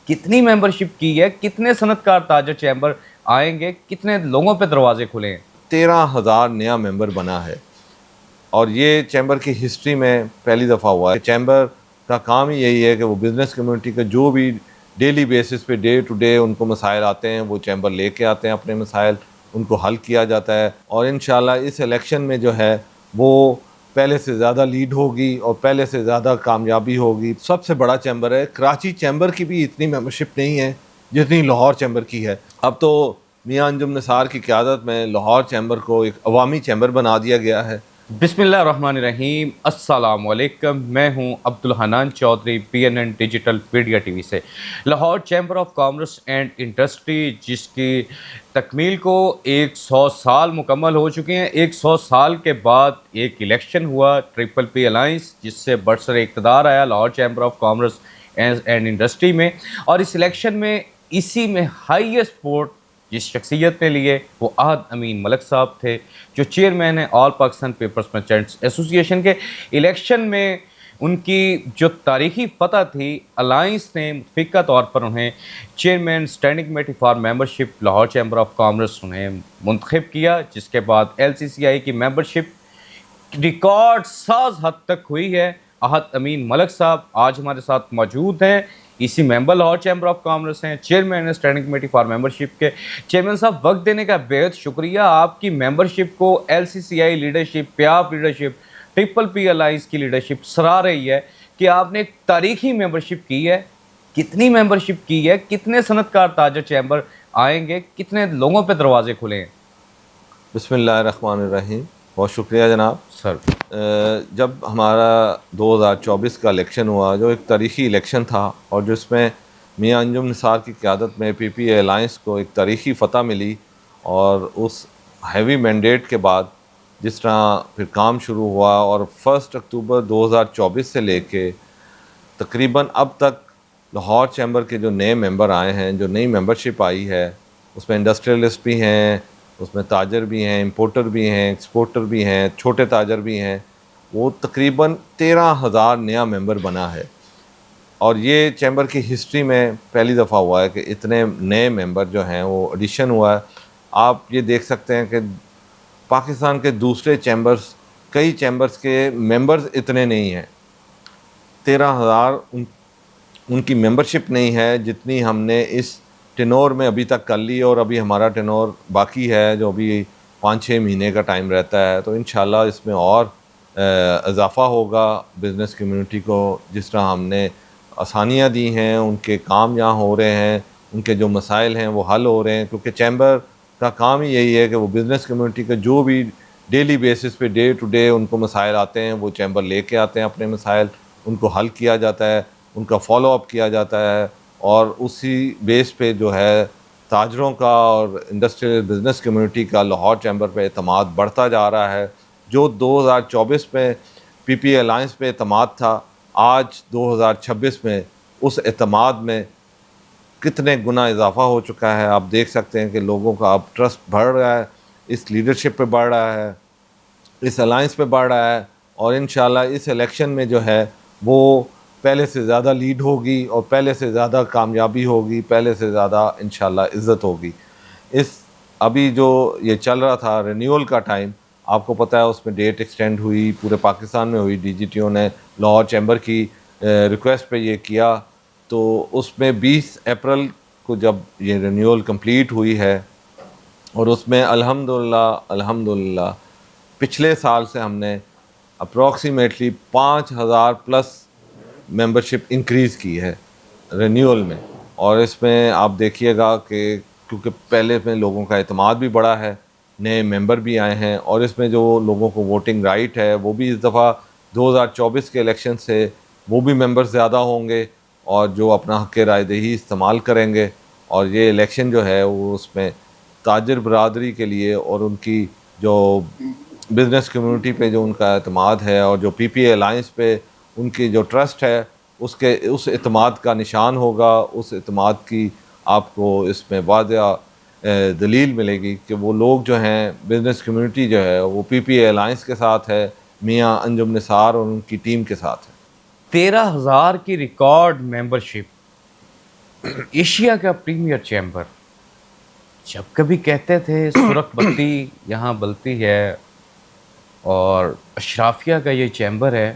کتنی ممبرشپ کی ہے, کتنے صنعتکار تاجر چیمبر آئیں گے, کتنے لوگوں پہ دروازے کھلے ہیں؟ 13,000 نیا ممبر بنا ہے اور یہ چیمبر کی ہسٹری میں پہلی دفعہ ہوا ہے. چیمبر کا کام ہی یہی ہے کہ وہ بزنس کمیونٹی کا جو بھی ڈیلی بیسس پہ ڈے ٹو ڈے ان کو مسائل آتے ہیں وہ چیمبر لے کے آتے ہیں, اپنے مسائل ان کو حل کیا جاتا ہے. اور انشاءاللہ اس الیکشن میں جو ہے وہ پہلے سے زیادہ لیڈ ہوگی اور پہلے سے زیادہ کامیابی ہوگی. سب سے بڑا چیمبر ہے. کراچی چیمبر کی بھی اتنی ممبرشپ نہیں ہے جتنی لاہور چیمبر کی ہے. اب تو میاں انجم نثار کی قیادت میں لاہور چیمبر کو ایک عوامی چیمبر بنا دیا گیا ہے. بسم اللہ الرحمن الرحیم. السلام علیکم. میں ہوں Abdul Hanan Chaudhry, PNN digital media T V سے. Lahore chamber of commerce and industry جس کی تکمیل کو 100 سال مکمل ہو چکے ہیں. 100 سال کے بعد ایک الیکشن ہوا PPP الائنس جس سے برسر اقتدار آیا Lahore chamber of commerce and industry میں. اور اس الیکشن میں اسی میں ہائیسٹ ووٹ جس شخصیت نے لیے وہ احد امین ملک صاحب تھے جو چیئرمین ہیں آل پاکستان پیپرز مرچنٹس ایسوسی ایشن کے. الیکشن میں ان کی جو تاریخی فتح تھی, الائنس نے متفقہ طور پر انہیں chairman standing committee for membership Lahore chamber of commerce انہیں منتخب کیا, جس کے بعد LCCI کی ممبرشپ ریکارڈ ساز حد تک ہوئی ہے. احد امین ملک صاحب آج ہمارے ساتھ موجود ہیں, اسی member Lahore chamber of commerce ہیں, chairman standing committee for membership کے. چیئرمین صاحب وقت دینے کا بہت شکریہ. آپ کی ممبرشپ کو LCCI لیڈرشپ, پیاپ لیڈرشپ, PPP الائنس کی لیڈرشپ سراہ رہی ہے کہ آپ نے ایک تاریخی ممبرشپ کی ہے. کتنی ممبرشپ کی ہے, کتنے صنعتکار تاجر چیمبر آئیں گے, کتنے لوگوں پہ دروازے کھلے ہیں؟ بسم اللہ الرحمن الرحیم. بہت شکریہ جناب. سر جب ہمارا 2024 کا الیکشن ہوا جو ایک تاریخی الیکشن تھا اور جس میں میاں انجم نثار کی قیادت میں PPA الائنس کو ایک تاریخی فتح ملی, اور اس ہیوی مینڈیٹ کے بعد جس طرح پھر کام شروع ہوا اور 1 اکتوبر 2024 سے لے کے تقریباً اب تک لاہور چیمبر کے جو نئے ممبر آئے ہیں, جو نئی ممبرشپ آئی ہے, اس میں انڈسٹریلسٹ بھی ہیں, اس میں تاجر بھی ہیں, امپورٹر بھی ہیں, ایکسپورٹر بھی ہیں, چھوٹے تاجر بھی ہیں, وہ تقریباً 13,000 نیا ممبر بنا ہے. اور یہ چیمبر کی ہسٹری میں پہلی دفعہ ہوا ہے کہ اتنے نئے ممبر جو ہیں وہ ایڈیشن ہوا ہے. آپ یہ دیکھ سکتے ہیں کہ پاکستان کے دوسرے چیمبرز, کئی چیمبرز کے ممبرز اتنے نہیں ہیں. 13,000 ان کی ممبرشپ نہیں ہے جتنی ہم نے اس ٹینور میں ابھی تک کر لی, اور ابھی ہمارا ٹینور باقی ہے جو ابھی 5-6 مہینے کا ٹائم رہتا ہے. تو انشاءاللہ اس میں اور اضافہ ہوگا بزنس کمیونٹی کو. جس طرح ہم نے آسانیاں دی ہیں, ان کے کام یہاں ہو رہے ہیں, ان کے جو مسائل ہیں وہ حل ہو رہے ہیں, کیونکہ چیمبر کا کام ہی یہی ہے کہ وہ بزنس کمیونٹی کا جو بھی ڈیلی بیسس پہ ڈے ٹو ڈے ان کو مسائل آتے ہیں وہ چیمبر لے کے آتے ہیں اپنے مسائل, ان کو حل کیا جاتا ہے, ان کا فالو اپ کیا جاتا ہے. اور اسی بیس پہ جو ہے تاجروں کا اور انڈسٹریل بزنس کمیونٹی کا لاہور چیمبر پہ اعتماد بڑھتا جا رہا ہے. جو 2024 میں PPA الائنس پہ اعتماد تھا, آج 2026 میں اس اعتماد میں کتنے گنا اضافہ ہو چکا ہے. آپ دیکھ سکتے ہیں کہ لوگوں کا اب ٹرسٹ بڑھ رہا ہے, اس لیڈرشپ پہ بڑھ رہا ہے, اس الائنس پہ بڑھ رہا ہے. اور انشاءاللہ اس الیکشن میں جو ہے وہ پہلے سے زیادہ لیڈ ہوگی اور پہلے سے زیادہ کامیابی ہوگی, پہلے سے زیادہ انشاءاللہ عزت ہوگی. اس ابھی جو یہ چل رہا تھا رینیول کا ٹائم, آپ کو پتہ ہے اس میں ڈیٹ ایکسٹینڈ ہوئی, پورے پاکستان میں ہوئی. DGTO نے لاہور چیمبر کی ریکویسٹ پہ یہ کیا, تو اس میں 20 اپریل کو جب یہ رینیول کمپلیٹ ہوئی ہے, اور اس میں الحمدللہ پچھلے سال سے ہم نے اپروکسیمیٹلی 5,000 پلس ممبرشپ انکریز کی ہے رینیول میں. اور اس میں آپ دیکھیے گا کہ کیونکہ پہلے میں لوگوں کا اعتماد بھی بڑا ہے, نئے ممبر بھی آئے ہیں, اور اس میں جو لوگوں کو ووٹنگ رائٹ ہے وہ بھی اس دفعہ 2024 کے الیکشن سے وہ بھی ممبر زیادہ ہوں گے, اور جو اپنا حق رائے دہی استعمال کریں گے. اور یہ الیکشن جو ہے وہ اس میں تاجر برادری کے لیے اور ان کی جو بزنس کمیونٹی پہ جو ان کا اعتماد ہے, اور جو PPA الائنس پہ ان کی جو ٹرسٹ ہے, اس اعتماد کا نشان ہوگا. اس اعتماد کی آپ کو اس میں واضح دلیل ملے گی کہ وہ لوگ جو ہیں, بزنس کمیونٹی جو ہے وہ PPA الائنس کے ساتھ ہے, میاں انجم نثار اور ان کی ٹیم کے ساتھ ہے. 13,000 کی ریکارڈ ممبرشپ ایشیا کا پریمیئر چیمبر، جب کبھی کہتے تھے سرخ بتی یہاں بلتی ہے اور اشرافیہ کا یہ چیمبر ہے،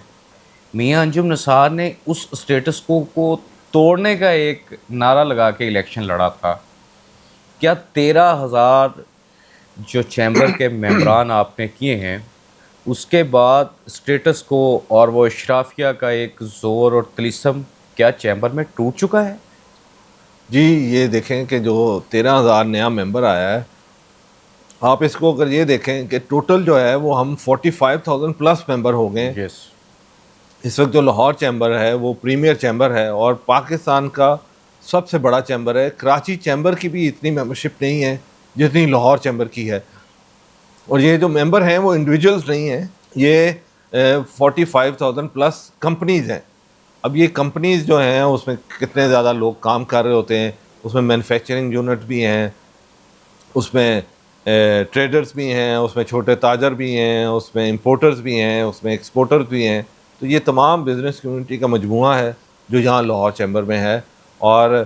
میاں انجم نثار نے اس اسٹیٹس کو توڑنے کا ایک نعرہ لگا کے الیکشن لڑا تھا. کیا 13,000 جو چیمبر کے ممبران آپ نے کیے ہیں، اس کے بعد اسٹیٹس کو اور وہ اشرافیہ کا ایک زور اور طلسم کیا چیمبر میں ٹوٹ چکا ہے؟ جی یہ دیکھیں کہ جو 13,000 نیا ممبر آیا ہے، آپ اس کو اگر یہ دیکھیں کہ ٹوٹل جو ہے وہ ہم 45,000 پلس ممبر ہو گئے. یس. اس وقت جو لاہور چیمبر ہے وہ پریمیئر چیمبر ہے اور پاکستان کا سب سے بڑا چیمبر ہے. کراچی چیمبر کی بھی اتنی ممبرشپ نہیں ہے جتنی لاہور چیمبر کی ہے. اور یہ جو ممبر ہیں وہ انڈیویجولز نہیں ہیں، یہ 45,000 پلس کمپنیز ہیں. اب یہ کمپنیز جو ہیں اس میں کتنے زیادہ لوگ کام کر رہے ہوتے ہیں، اس میں مینوفیکچرنگ یونٹ بھی ہیں، اس میں ٹریڈرز بھی ہیں، اس میں چھوٹے تاجر بھی ہیں، اس میں امپورٹرز بھی ہیں، اس میں ایکسپورٹرز بھی ہیں. تو یہ تمام بزنس کمیونٹی کا مجموعہ ہے جو یہاں لاہور چیمبر میں ہے. اور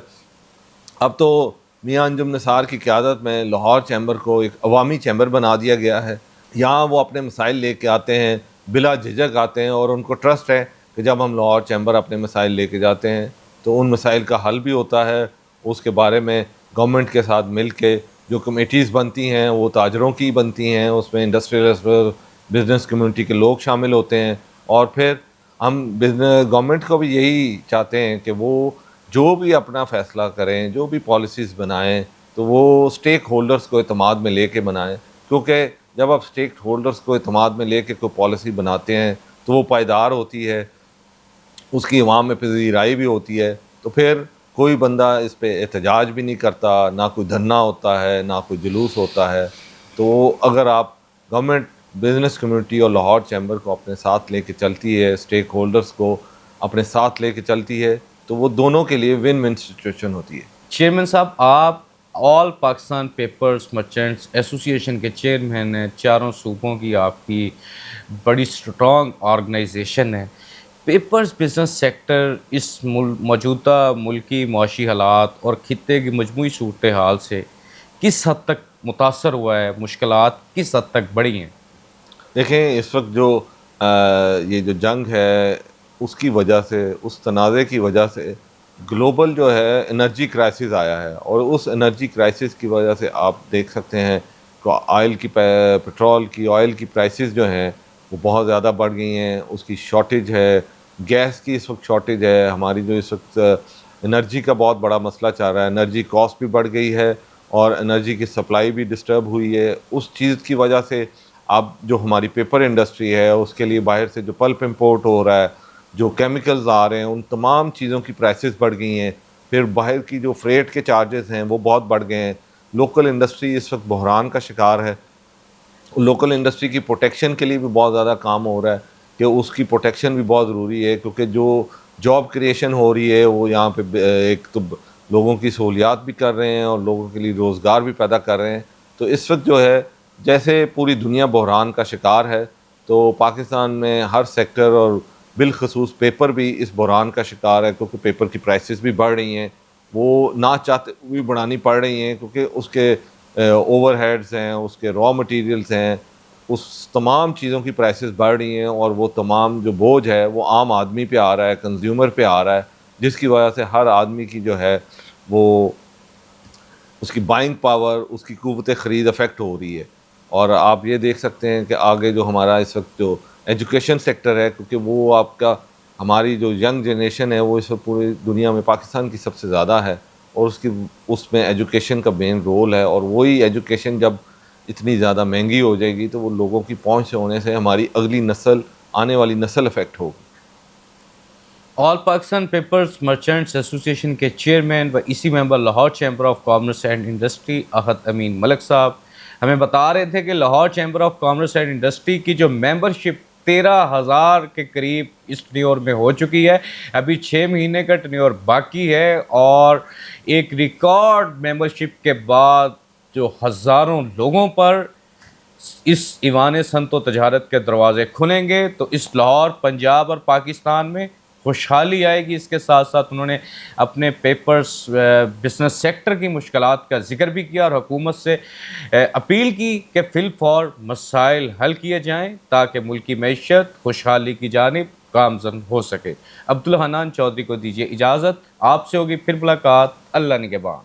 اب تو میاں انجم نثار کی قیادت میں لاہور چیمبر کو ایک عوامی چیمبر بنا دیا گیا ہے. یہاں وہ اپنے مسائل لے کے آتے ہیں، بلا جھجک آتے ہیں، اور ان کو ٹرسٹ ہے کہ جب ہم لاہور چیمبر اپنے مسائل لے کے جاتے ہیں تو ان مسائل کا حل بھی ہوتا ہے. اس کے بارے میں گورنمنٹ کے ساتھ مل کے جو کمیٹیز بنتی ہیں وہ تاجروں کی بنتی ہیں، اس میں انڈسٹریلسٹ بزنس کمیونٹی کے لوگ شامل ہوتے ہیں. اور پھر ہم گورنمنٹ کو بھی یہی چاہتے ہیں کہ وہ جو بھی اپنا فیصلہ کریں، جو بھی پالیسیز بنائیں، تو وہ اسٹیک ہولڈرز کو اعتماد میں لے کے بنائیں. کیونکہ جب آپ اسٹیک ہولڈرز کو اعتماد میں لے کے کوئی پالیسی بناتے ہیں تو وہ پائیدار ہوتی ہے، اس کی عوام میں پذیرائی بھی ہوتی ہے. تو پھر کوئی بندہ اس پہ احتجاج بھی نہیں کرتا، نہ کوئی دھرنا ہوتا ہے، نہ کوئی جلوس ہوتا ہے. تو اگر آپ گورنمنٹ بزنس کمیونٹی اور لاہور چیمبر کو اپنے ساتھ لے کے چلتی ہے، اسٹیک ہولڈرز کو اپنے ساتھ لے کے چلتی ہے، تو وہ دونوں کے لیے ون ون سچویشن ہوتی ہے. چیئرمین صاحب، آپ آل پاکستان پیپرز مرچنٹس ایسوسی ایشن کے چیئرمین ہیں. چاروں صوبوں کی آپ کی بڑی سٹرانگ آرگنائزیشن ہے. پیپرز بزنس سیکٹر اس موجودہ ملکی معاشی حالات اور خطے کی مجموعی صورتحال سے کس حد تک متاثر ہوا ہے؟ مشکلات کس حد تک بڑھی ہیں؟ دیکھیں اس وقت جو یہ جو جنگ ہے اس کی وجہ سے، اس تنازع کی وجہ سے گلوبل جو ہے انرجی کرائسس آیا ہے. اور اس انرجی کرائسس کی وجہ سے آپ دیکھ سکتے ہیں کہ آئل کی پٹرول کی آئل کی پرائسز جو ہیں وہ بہت زیادہ بڑھ گئی ہیں. اس کی شارٹیج ہے، گیس کی اس وقت شارٹیج ہے. ہماری جو اس وقت انرجی کا بہت بڑا مسئلہ چل رہا ہے، انرجی کاسٹ بھی بڑھ گئی ہے اور انرجی کی سپلائی بھی ڈسٹرب ہوئی ہے. اس چیز کی وجہ سے اب جو ہماری پیپر انڈسٹری ہے اس کے لیے باہر سے جو پلپ امپورٹ ہو رہا ہے، جو کیمیکلز آ رہے ہیں، ان تمام چیزوں کی پرائسز بڑھ گئی ہیں. پھر باہر کی جو فریٹ کے چارجز ہیں وہ بہت بڑھ گئے ہیں. لوکل انڈسٹری اس وقت بحران کا شکار ہے. لوکل انڈسٹری کی پروٹیکشن کے لیے بھی بہت زیادہ کام ہو رہا ہے کہ اس کی پروٹیکشن بھی بہت ضروری ہے، کیونکہ جو جاب کریشن ہو رہی ہے وہ یہاں پہ ایک تو لوگوں کی سہولیات بھی کر رہے ہیں اور لوگوں کے لیے روزگار بھی پیدا کر رہے ہیں. تو اس وقت جو ہے جیسے پوری دنیا بحران کا شکار ہے، تو پاکستان میں ہر سیکٹر اور بالخصوص پیپر بھی اس بحران کا شکار ہے، کیونکہ پیپر کی پرائسز بھی بڑھ رہی ہیں. وہ نہ چاہتے بھی بڑھانی پڑ رہی ہیں کیونکہ اس کے اوور ہیڈز ہیں، اس کے را مٹیریلز ہیں، اس تمام چیزوں کی پرائسز بڑھ رہی ہیں. اور وہ تمام جو بوجھ ہے وہ عام آدمی پہ آ رہا ہے، کنزیومر پہ آ رہا ہے، جس کی وجہ سے ہر آدمی کی جو ہے وہ اس کی بائنگ پاور، اس کی قوت خرید افیکٹ ہو رہی ہے. اور آپ یہ دیکھ سکتے ہیں کہ آگے جو ہمارا اس وقت جو ایجوکیشن سیکٹر ہے، کیونکہ وہ آپ کا ہماری جو ینگ جنریشن ہے وہ اس وقت پوری دنیا میں پاکستان کی سب سے زیادہ ہے، اور اس میں ایجوکیشن کا مین رول ہے. اور وہی ایجوکیشن جب اتنی زیادہ مہنگی ہو جائے گی تو وہ لوگوں کی پہنچ سے ہونے سے ہماری اگلی نسل، آنے والی نسل افیکٹ ہوگی. آل پاکستان پیپرز مرچنٹس ایسوسی ایشن کے چیئرمین و اسی member Lahore chamber of commerce and industry Ahad Amin Malik صاحب ہمیں بتا رہے تھے کہ Lahore chamber of commerce and industry کی جو ممبرشپ 13,000 کے قریب اس ٹنیور میں ہو چکی ہے. ابھی 6 مہینے کا ٹنیور باقی ہے اور ایک ریکارڈ ممبرشپ کے بعد جو ہزاروں لوگوں پر اس ایوان صنعت و تجارت کے دروازے کھلیں گے تو اس لاہور، پنجاب اور پاکستان میں خوشحالی آئے گی۔ اس کے ساتھ ساتھ انہوں نے اپنے پیپرز بزنس سیکٹر کی مشکلات کا ذکر بھی کیا اور حکومت سے اپیل کی کہ فی الفور مسائل حل کیے جائیں تاکہ ملکی معیشت خوشحالی کی جانب گامزن ہو سکے۔ عبدالحنان چودھری کو دیجیے اجازت، آپ سے ہوگی پھر ملاقات، اللہ نگہبان۔